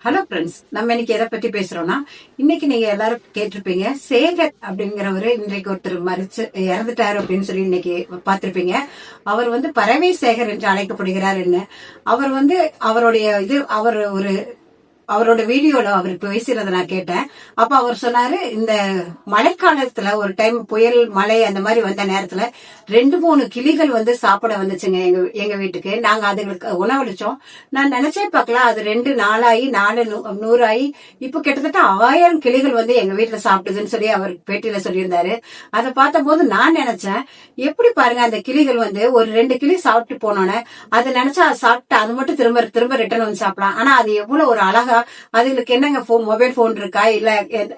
Hello friends, நம்ம இன்னைக்கு எதை பத்தி பேசுறோம்னா, இன்னைக்கு நீங்க எல்லாரும் கேட்டிருப்பீங்க, சேகர் அப்படிங்கிறவரு இன்றைக்கு ஒருத்தர் மறிச்சு இறந்துட்டாரு அப்படின்னு சொல்லி இன்னைக்கு பார்த்திருப்பீங்க. அவர் பறவை சேகர் என்று அழைக்கப்படுகிறார். என்ன அவர் அவருடைய அவர் அவரோட வீடியோல அவர் பேசுறத நான் கேட்டேன். அப்ப அவர் சொன்னாரு, இந்த மழைக்காலத்துல ஒரு டைம் புயல் மழை அந்த மாதிரி வந்த நேரத்துல 2-3 கிளிகள் சாப்பிட வந்துச்சுங்க எங்க வீட்டுக்கு. நாங்க அதுங்களுக்கு உணவளிச்சோம். நான் நினைச்சே பார்க்கலாம், அது 2 நாளாகி 4 100 ஆகி இப்ப கிட்டத்தட்ட 1000 கிளிகள் எங்க வீட்டுல சாப்பிடுதுன்னு சொல்லி அவர் பேட்டியில சொல்லியிருந்தாரு. அதை பார்த்த போது நான் நினைச்சேன், எப்படி பாருங்க, அந்த கிளிகள் ஒரு 2 கிளி சாப்பிட்டு போனோன்னே அதை நினைச்சா சாப்பிட்டு அது மட்டும் திரும்ப திரும்ப ரிட்டர்ன் வந்து சாப்பிடலாம். ஆனா அது எவ்வளவு ஒரு அழகா, அதுங்களுக்கு என்னங்க மொபைல் போன் இருக்கா, இல்ல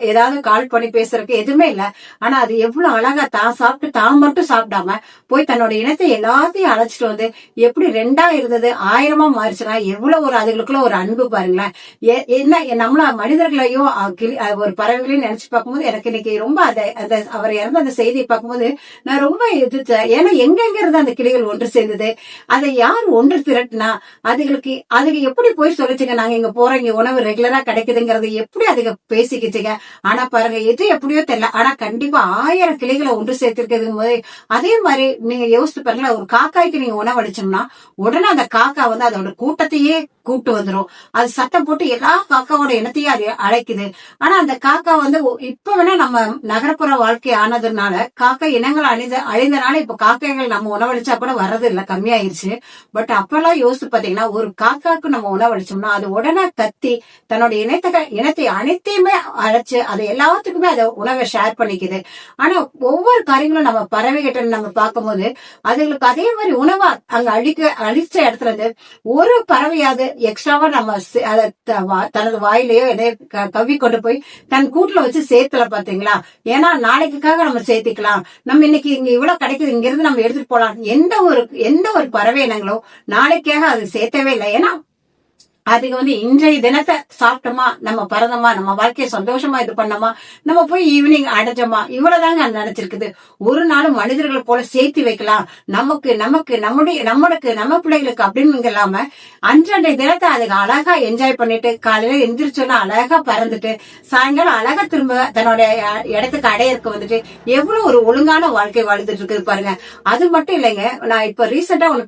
ஏதாவது கால் பண்ணி பேசுறதுக்கு எதுவுமே இல்ல. ஆனா அது எவ்வளவு அழகா தான் சாப்பிட்டு தான் மட்டும் சாப்பிடாம போய் தன்னோட இனத்தை எல்லாத்தையும் அழைச்சிட்டு எப்படி 2ஆ இருந்தது 1000ஆ மாறிச்சுன்னா எவ்வளவு ஒரு அதுகளுக்குள்ள ஒரு அன்பு பாருங்களேன். என்ன நம்மள மனிதர்களையும் ஒரு பறவைகளையும் நினைச்சு பார்க்கும்போது எனக்கு இன்னைக்கு ரொம்ப அவர் இறந்த அந்த செய்தியை பார்க்கும்போது நான் ரொம்ப எதிர்த்தேன். ஏன்னா எங்கெங்க இருந்து அந்த கிளிகள் ஒன்று சேர்ந்தது, அதை யார் ஒன்று திரட்டினா, அதுக்கு எப்படி போய் சொல்லிச்சுங்க, நாங்க இங்க போறோம், இங்க உணவு ரெகுலரா கிடைக்குதுங்கிறது எப்படி அதுக்கு பேசிக்கிச்சுங்க. ஆனா பாருங்க, எது எப்படியோ தெரியல, ஆனா கண்டிப்பா 1000 கிளிகளை ஒன்று சேர்த்திருக்கிறது போது அதே மாதிரி நீங்க யோசிச்சு பாருங்களா, ஒரு காக்காய்க்கு நீங்க உணவளிச்சோம்னா உடனே அந்த காக்கா அதோட கூட்டத்தையே கூப்பிட்டு வந்துரும். அது சட்டம் போட்டு எல்லா காக்காவோட இனத்தையும் அழைக்குது. ஆனா அந்த காக்கா இப்ப வேணா நம்ம நகரப்புற வாழ்க்கை ஆனதுனால காக்கா இனங்கள் அழிந்தனால இப்ப காக்கைகள் நம்ம உணவளிச்சா கூட வர்றது இல்ல, கம்மியாயிருச்சு. பட் அப்பெல்லாம் யோசிச்சு பாத்தீங்கன்னா, ஒரு காக்காக்கு நம்ம உணவளிச்சோம்னா அது உடனே கத்தி தன்னோட இனத்தை அனைத்தையுமே அழைச்சு அது எல்லாத்துக்குமே அதை உணவை ஷேர் பண்ணிக்குது. ஆனா ஒவ்வொரு காரியங்களும் நம்ம பறவைகிட்ட நம்ம பார்க்கும்போது அதுங்களுக்கு அதே மாதிரி உணவா அங்க அழிச்ச இடத்துல இருந்து ஒரு பறவையாவது எக்ஸ்ட்ராவா நம்ம தனது வாயிலையோ கவ்வி கொண்டு போய் தன் கூட்டுல வச்சு சேர்த்துல பாத்தீங்களா. ஏன்னா நாளைக்குக்காக நம்ம சேர்த்திக்கலாம், நம்ம இன்னைக்கு இங்க இவ்வளவு கிடைக்குது, இங்க இருந்து நம்ம எடுத்துட்டு போலாம். எந்த ஒரு பறவை இனங்களும் நாளைக்காக அது சேர்த்தவே இல்லை. ஏன்னா அதுக்கு இன்றைய தினத்தை சாப்பிட்டோமா, நம்ம பறந்தோமா, நம்ம வாழ்க்கையை சந்தோஷமா இது பண்ணோமா, நம்ம போய் ஈவினிங் அடைஞ்சோமா, இவ்வளவுதாங்க நினைச்சிருக்குது. ஒரு நாளும் மனிதர்களை போல சேர்த்து வைக்கலாம், நமக்கு நம்ம பிள்ளைகளுக்கு அப்படின்னு இல்லாம அன்றைய தினத்தை அதுக்கு அழகா என்ஜாய் பண்ணிட்டு காலையில எந்திரிச்சோன்னா அழகா பறந்துட்டு சாயங்காலம் அழகா திரும்ப தன்னோட இடத்துக்கு அடையறக்கு எவ்வளவு ஒரு ஒழுங்கான வாழ்க்கை வாழ்ந்துட்டு இருக்குது பாருங்க. அது மட்டும் இல்லைங்க, நான் இப்ப ரீசெண்டா ஒண்ணு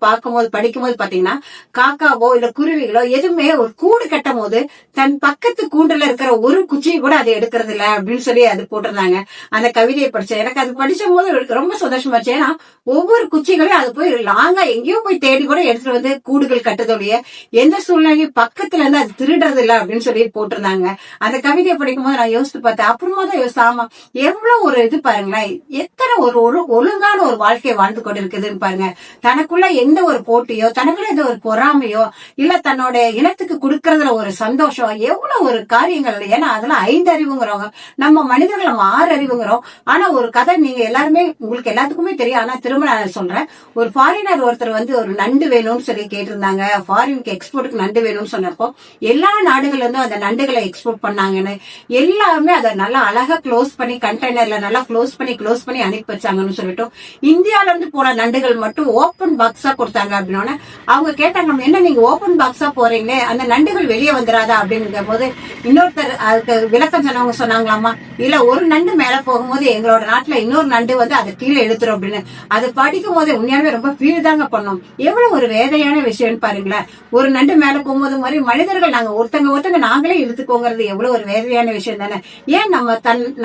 படிக்கும்போது பாத்தீங்கன்னா, காக்காவோ இல்ல குருவிகளோ எதுவுமே ஒரு கூடு கட்டும் போது தன் பக்கத்து கூண்டுல இருக்கிற ஒரு குச்சியை கூட அதை எடுக்கிறது இல்ல அப்படின்னு சொல்லி அது போட்டிருந்தாங்க. அந்த கவிதையை படிச்சேன். எனக்கு அது படிச்சும் போது ரொம்ப சந்தோஷமாச்சு. ஏன்னா ஒவ்வொரு குச்சிகளையும் அது போய் லாங்கா எங்கேயோ போய் தேடி கூட எடுத்துட்டு கூடுகள் கட்டுதோடைய எந்த சூழ்நிலையும் பக்கத்துல இருந்து அது திருடுறது இல்ல அப்படின்னு சொல்லி போட்டிருந்தாங்க. அந்த கவிதையை படிக்கும் போது நான் யோசித்து பார்த்தேன். அப்புறமா தான் யோசிச்சு, ஆமா, எவ்வளவு ஒரு இது பாருங்களேன், எத்தனை ஒரு ஒழுங்கான ஒரு வாழ்க்கையை வாழ்ந்து கொண்டு இருக்குதுன்னு பாருங்க. தனக்குள்ள எந்த ஒரு போட்டியோ, தனக்குள்ள எந்த ஒரு பொறாமையோ, இல்ல தன்னோட இனத்துக்கு கொடுக்கறதுல ஒரு சந்தோஷம், எவ்வளவு ஒரு காரியங்கள். ஏன்னா அதெல்லாம் 5 அறிவுங்கிறவங்க, நம்ம மனிதர்கள் நம்ம 6 அறிவுங்கிறோம். ஆனா ஒரு கதை நீங்க எல்லாருமே உங்களுக்கு எல்லாத்துக்குமே தெரியும். ஆனா திரும்ப நான் சொல்றேன், ஒரு ஃபாரினர் ஒருத்தர் ஒரு நண்டு வேணும்னு சொல்லி கேட்டிருந்தாங்க. ஃபாரினுக்கு எக்ஸ்போர்ட்டுக்கு நண்டு வேணும்னு சொன்னப்போ எல்லா நாடுகள்ல இருந்தும் அந்த நண்டுகளை எக்ஸ்போர்ட் பண்ணாங்கன்னு எல்லாருமே அதை நல்லா அழகா க்ளோஸ் பண்ணி கண்டெய்னர்ல நல்லா க்ளோஸ் பண்ணி அனுப்பி வச்சாங்கன்னு சொல்லிட்டு இந்தியால இருந்து போன நண்டுகள் மட்டும் ஓபன் பாக்ஸா கொடுத்தாங்க. அப்படின்னா அவங்க கேட்டாங்க, என்ன நீங்க ஓபன் பாக்ஸா போறீங்களே, அந்த நண்டுகள் வெளியே வந்துடாதா அப்படிங்கிற போது இன்னொருத்தர் அதுக்கு விளக்கம் சொன்னவங்க சொன்னாங்களாமா, இல்ல ஒரு நண்டு மேல போகும்போது எங்களோட நாட்டுல இன்னொரு நண்டு அதை கீழே இழுத்துரும் அப்படின்னு. அது படிக்கும் போது உண்மையாவே ரொம்ப ஃபீல் தாங்க பண்ணோம். எவ்வளவு ஒரு வேதையான விஷயம்னு பாருங்களேன். ஒரு நண்டு மேல போகும்போது மாதிரி மனிதர்கள் நாங்க ஒருத்தங்க நாங்களே இழுத்துக்கோங்கிறது எவ்வளவு ஒரு வேதையான விஷயம் தானே. ஏன்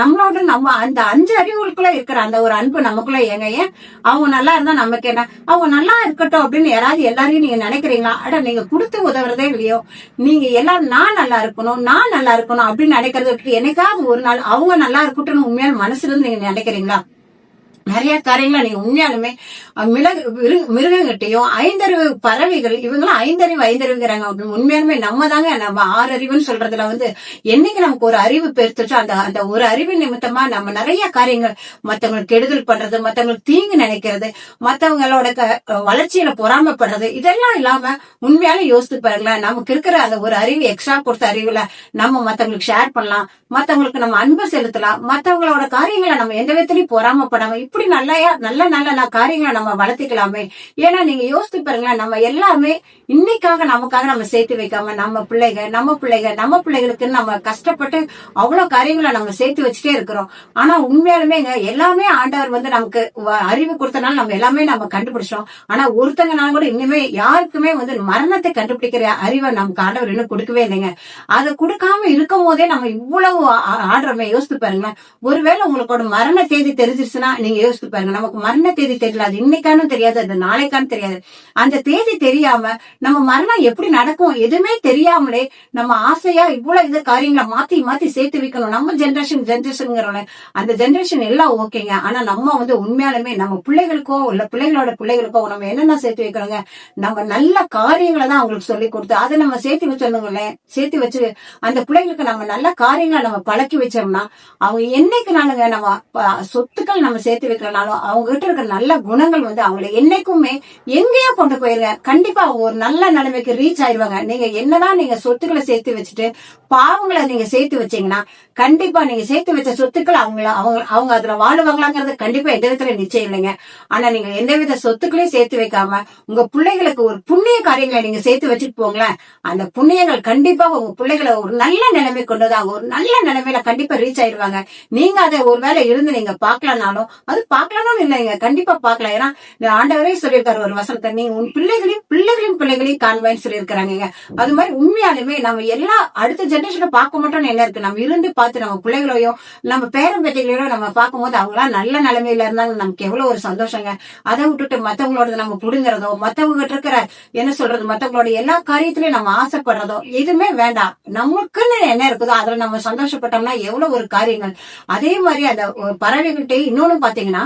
நம்மளோட நம்ம அந்த 5 அறிவுகளுக்குள்ள இருக்கிற அந்த ஒரு அன்பு நமக்குள்ள ஏன் அவங்க நல்லா இருந்தா நமக்கு என்ன, அவங்க நல்லா இருக்கட்டும் அப்படின்னு யாராவது எல்லாரையும் நீங்க நினைக்கிறீங்களா? அட, நீங்க கொடுத்து உதவுறதே இல்லையோ, நீங்க எல்லாரும் நான் நல்லா இருக்கணும் அப்படின்னு நினைக்கிறத விட்டு என்னைக்காவது ஒரு நாள் அவங்க நல்லா இருக்கட்டும் உண்மையான மனசுல இருந்து நீங்க நினைக்கிறீங்களா? நிறைய காரியங்களை நீங்க உண்மையாலுமே மிருகங்கிட்டையும் 5 அறிவு பறவைகள் இவங்களும் 5 அறிவுங்கிறாங்க. உண்மையாலுமே நம்ம தாங்க நம்ம 6 அறிவுன்னு சொல்றதுல என்னைக்கு நமக்கு ஒரு அறிவு பெருத்துச்சோ அந்த ஒரு அறிவு நிமித்தமா நம்ம நிறைய காரியங்கள் மத்தவங்களுக்கு கெடுதல் பண்றது, மத்தவங்களுக்கு தீங்கு நினைக்கிறது, மத்தவங்களோட வளர்ச்சியில பொறாமப்படுறது, இதெல்லாம் இல்லாம உண்மையாலும் யோசித்து பாருங்களேன். நமக்கு இருக்கிற அந்த ஒரு அறிவு எக்ஸ்ட்ரா கொடுத்த அறிவுல நம்ம மத்தவங்களுக்கு ஷேர் பண்ணலாம், மத்தவங்களுக்கு நம்ம அன்பு செலுத்தலாம், மத்தவங்களோட காரியங்களை நம்ம எந்த விதத்திலையும் பொறாமப்படாம இப்படி நல்ல நல்ல காரியங்களை நம்ம வளர்த்திக்கலாமே. ஏன்னா நீங்க யோசித்து பாருங்களேன், நம்ம எல்லாமே இன்னைக்காக நமக்காக நம்ம சேர்த்து வைக்காம நம்ம பிள்ளைகளுக்கு நம்ம கஷ்டப்பட்டு அவ்வளவு காரியங்களை நம்ம சேர்த்து வச்சுட்டே இருக்கிறோம். ஆனா உண்மையாலுமே எல்லாமே ஆண்டவர் வந்து நமக்கு அறிவு கொடுத்தனால நம்ம எல்லாமே நம்ம கண்டுபிடிச்சோம். ஆனா ஒருத்தங்கனால கூட இன்னுமே யாருக்குமே வந்து மரணத்தை கண்டுபிடிக்கிற அறிவை நமக்கு ஆண்டவர் இன்னும் கொடுக்கவே இல்லைங்க. அதை கொடுக்காம இருக்கும் போதே நம்ம இவ்வளவு ஆடுறோமே. யோசித்து பாருங்க, ஒருவேளை உங்களுக்கு மரண தேதி தெரிஞ்சிருச்சுன்னா நீங்க யோசித்து பாருங்க. நமக்கு மரண தேதி தெரியல, அது இன்னைக்கானு தெரியாது, அது நாளைக்கானு தெரியாது. அந்த தேதி தெரியாம நம்ம மரணம் எப்படி நடக்கும் எதுவுமே தெரியாமலே நம்ம ஆசையா இவ்வளவு இது காரியங்களை மாத்தி மாத்தி சேர்த்து வைக்கணும். நம்ம ஜெனரேஷன் அந்த ஜெனரேஷன் எல்லாம் ஓகேங்க. ஆனா நம்ம வந்து உண்மையாலுமே நம்ம பிள்ளைகளுக்கோ இல்ல பிள்ளைகளுக்கோ நம்ம என்னென்ன சேர்த்து வைக்கிறோங்க, நம்ம நல்ல காரியங்களை தான் அவங்களுக்கு சொல்லி கொடுத்து அதை நம்ம சேர்த்து வச்சிருந்தோங்களேன். சேர்த்து வச்சு அந்த பிள்ளைகளுக்கு நம்ம நல்ல காரியங்களை நம்ம பழக்கி வச்சோம்னா அவங்க என்னைக்குனாலுங்க நம்ம சொத்துக்கள் நம்ம சேர்த்து வைக்கிறனாலும் அவங்க கிட்ட இருக்கிற நல்ல குணங்கள் வந்து அவங்களை என்னைக்குமே எங்கேயோ கொண்டு போயிருங்க. கண்டிப்பா அவங்க ஒரு நல்ல நிலைமைக்கு ரீச் ஆயிடுவாங்க. நீங்க என்னதான் நீங்க சொத்துக்களை சேர்த்து வச்சுட்டு பாவங்களை நீங்க சேர்த்து வச்சீங்கன்னா கண்டிப்பா நீங்க சேர்த்து வச்ச சொத்துக்கள் அவங்க அதுல வாழுவாங்களாங்கிறது கண்டிப்பா எந்த விதத்துல நிச்சயம் இல்லைங்க. ஆனா நீங்க எந்தவித சொத்துக்களையும் சேர்த்து வைக்காம உங்க பிள்ளைகளுக்கு ஒரு புண்ணிய காரியங்களை நீங்க சேர்த்து வச்சுட்டு போங்களேன். அந்த புண்ணியங்கள் கண்டிப்பா உங்க பிள்ளைகளை ஒரு நல்ல நிலைமை கொண்டு வந்து அவங்க ஒரு நல்ல நிலைமையில கண்டிப்பா ரீச் ஆயிடுவாங்க. நீங்க அதை ஒருவேளை இருந்து நீங்க பாக்கலனாலும் அது பாக்கலாம்னு இல்லைங்க, கண்டிப்பா பாக்கலாம். ஏன்னா ஆண்டவரே சொல்லியிருக்காரு ஒரு வசனத்தை, நீங்க உன் பிள்ளைகளையும் காண்பான்னு சொல்லியிருக்கிறாங்க. அது மாதிரி உண்மையாலுமே நம்ம எல்லா அடுத்த ஜெனரேஷனை பார்க்க மட்டும் என்ன இருக்கு, நம்ம இருந்து பார்த்து நம்ம பிள்ளைகளையும் நம்ம பேரன் பேட்டிகளையும் நம்ம பார்க்கும்போது அவங்களா நல்ல நிலைமையில இருந்தாங்க நமக்கு எவ்வளவு ஒரு சந்தோஷங்க. அதை விட்டுட்டு மத்தவங்களோட நம்ம புடுங்கிறதோ மத்தவங்க கிட்ட இருக்கிற என்ன சொல்றது மத்தவங்களோட எல்லா காரியத்திலயும் நம்ம ஆசைப்படுறதோ எதுவுமே வேண்டாம். நமக்குன்னு என்ன இருக்குதோ அதுல நம்ம சந்தோஷப்பட்டோம்னா எவ்வளவு ஒரு காரியங்கள். அதே மாதிரி அந்த பறவைகள்கிட்ட இன்னொன்னு பாத்தீங்கன்னா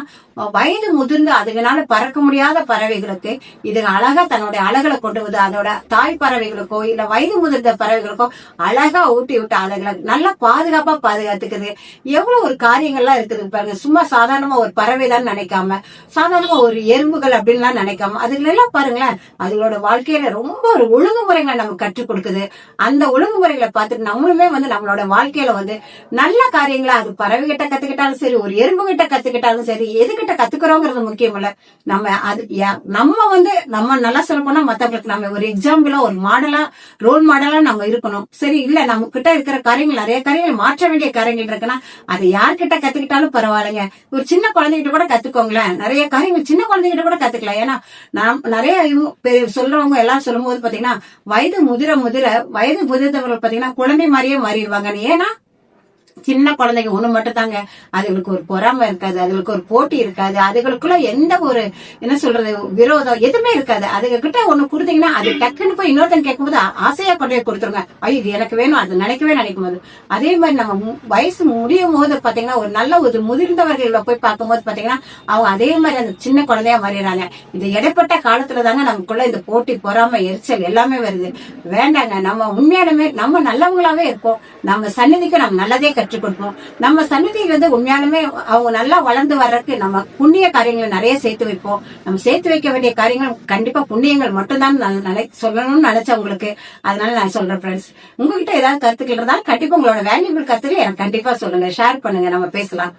வயது முதிர்ந்து அதுகனால பறக்க முடியாத பறவைகளுக்கு இது அழகா தன்னுடைய அழகளை கொண்டு வந்து அதோட தாய் பறவைகளுக்கோ இல்ல வயது முதிர்ந்த பறவைகளுக்கோ அழகா ஊட்டி விட்டு அதுகளை நல்லா பாதுகாப்பா பாதுகாத்துக்குது. எவ்வளவு ஒரு காரியங்கள்லாம் இருக்குது பாருங்க. சும்மா சாதாரணமா ஒரு பறவை தான் நினைக்காம சாதாரணமா ஒரு எறும்புகள் அப்படின்லாம் நினைக்காம அதுல எல்லாம் பாருங்களேன் அதுகளோட வாழ்க்கையில ரொம்ப ஒரு ஒழுங்குமுறைகளை நமக்கு கற்றுக் கொடுக்குது. அந்த ஒழுங்குமுறைகளை பார்த்துட்டு நம்மளுமே வந்து நம்மளோட வாழ்க்கையில வந்து நல்ல காரியங்களா அது பறவை கிட்ட கத்துக்கிட்டாலும் சரி ஒரு எறும்பு கிட்ட கத்துக்கிட்டாலும் சரி எதுக்கிட்ட கத்துக்கிறோங்கிறது முக்கியம் இல்ல. நம்ம வந்து நம்ம நல்லா சொல்ல போனா மத்தவங்களுக்கு நம்ம ஒரு எக்ஸாம்பிளா ஒரு ரோல் மாடலா நம்ம இருக்கணும். சரி இல்ல நம்ம கிட்ட இருக்கிற காரியங்கள் நிறைய காரியங்கள் மாற்ற வேண்டிய காரியங்கள் இருக்குன்னா அதை யார்கிட்ட கத்துக்கிட்டாலும் பரவாயில்லைங்க. ஒரு சின்ன குழந்தைகிட்ட கூட கத்துக்கோங்களேன். நிறைய காரியங்கள் சின்ன குழந்தைகிட்ட கூட கத்துக்கலாம். ஏன்னா நான் நிறைய சொல்றவங்க எல்லாம் சொல்லும் போது பாத்தீங்கன்னா வயது முதிர்ந்தவர்கள் பாத்தீங்கன்னா குழந்தை மாதிரியே மாறிடுவாங்க. ஏன்னா சின்ன குழந்தைங்க ஒண்ணு மட்டும் தாங்க, அதுகளுக்கு ஒரு பொறாமை இருக்காது, அதுகளுக்கு ஒரு போட்டி இருக்காது, அதுகளுக்குள்ள எந்த ஒரு என்ன சொல்றது விரோதம் எதுவுமே இருக்காது. அதுக கிட்ட ஒண்ணு கொடுத்தீங்கன்னா அது டக்குன்னு போய் இன்னொருத்தன் கேட்கும்போது ஆசையா கொண்டு போய் கொடுத்துருங்க. ஐயோ இது எனக்கு வேணும், அது நினைக்கும் போது. அதே மாதிரி நம்ம வயசு முடியும் போது பாத்தீங்கன்னா ஒரு நல்ல ஒரு முதிர்ந்தவர்கள போய் பார்க்கும்போது பாத்தீங்கன்னா அவங்க அதே மாதிரி அந்த சின்ன குழந்தையா மாறிடுறாங்க. இந்த இடைப்பட்ட காலத்துல தாங்க நமக்குள்ள இந்த போட்டி பொறாமை எரிச்சல் எல்லாமே வருது. வேண்டாங்க, நம்ம உண்மையாலுமே நம்ம நல்லவங்களாவே இருப்போம். நம்ம சந்நிதிக்கு நம்ம நல்லதே கற்றுக் கொடுப்போம். நம்ம சந்நிதியில இருந்து உண்மையாலுமே அவங்க நல்லா வளர்ந்து வர்றதுக்கு நம்ம புண்ணிய காரியங்களை நிறைய சேர்த்து வைப்போம். நம்ம சேர்த்து வைக்க வேண்டிய காரியங்கள் கண்டிப்பா புண்ணியங்கள் மட்டும்தான் சொல்லணும்னு நினைச்சவங்களுக்கு. அதனால நான் சொல்றேன் ஃப்ரெண்ட்ஸ், உங்ககிட்ட ஏதாவது கருத்துக்கள் இருந்தாலும் கண்டிப்பா உங்களோட வேல்யூபிள் கருத்துக்கள் எனக்கு கண்டிப்பா சொல்லுங்க, ஷேர் பண்ணுங்க, நம்ம பேசலாம்.